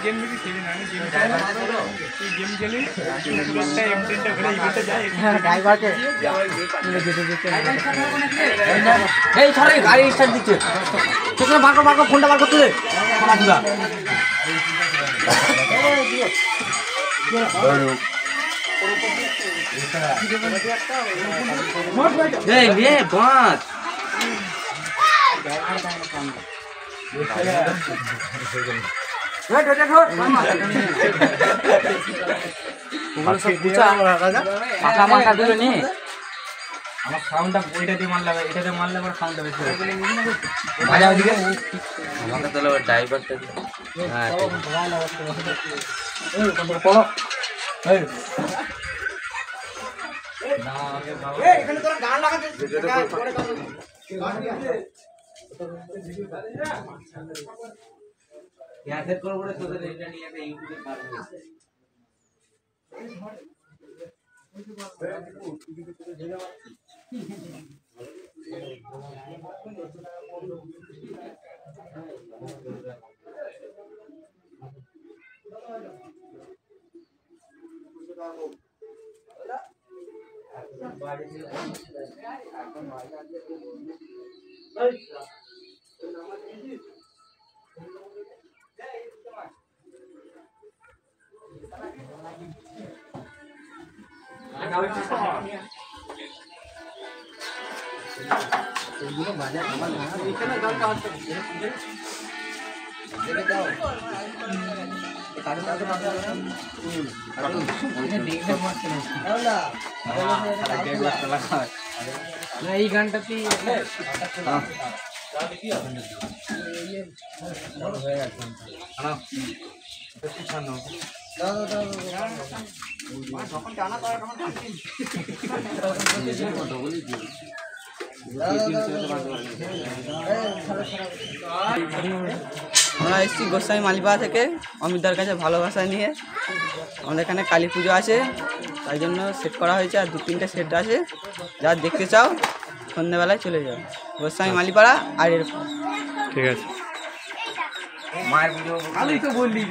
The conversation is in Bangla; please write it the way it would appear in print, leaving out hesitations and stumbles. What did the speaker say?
गेम में भी खेली ना गेम खेली ड्राइवर के এই সরে গাড়ি স্টার্ট দিচ্ছে তোকে বারকো ফোনটা বার করতে দে এই রে বাঁচ মাথা দিল নি আমার সাউন্ডটা ওইটা দিয়ে মারলে এটা দিয়ে মারলে আমার সাউন্ডটা বেশি হবে ভালো ওদিকে আমাকে তাহলে ওই ড্রাইভারটা হ্যাঁ এই কত পড়ো এই না এই এখানে তোরা গান লাগাতে পরে কথা ইয়াদের করব রে তোদের এটা নিয়ে একটা ইউটিউবে পারবো এই গানটাতে আমরা এসেছি গোস্বামী মালিপাড়া থেকে অমিতদার কাছে ভালোবাসা নিয়ে। আমাদের এখানে কালী পুজো আছে, তাই জন্য সেট করা হয়েছে। আর 2-3টে সেট আছে, যা দেখতে চাও সন্ধ্যেবেলায় চলে যাও গোস্বামী মালিপাড়া। আর এরকম ঠিক আছে মায়ের পুজো ভালোই তো বললি।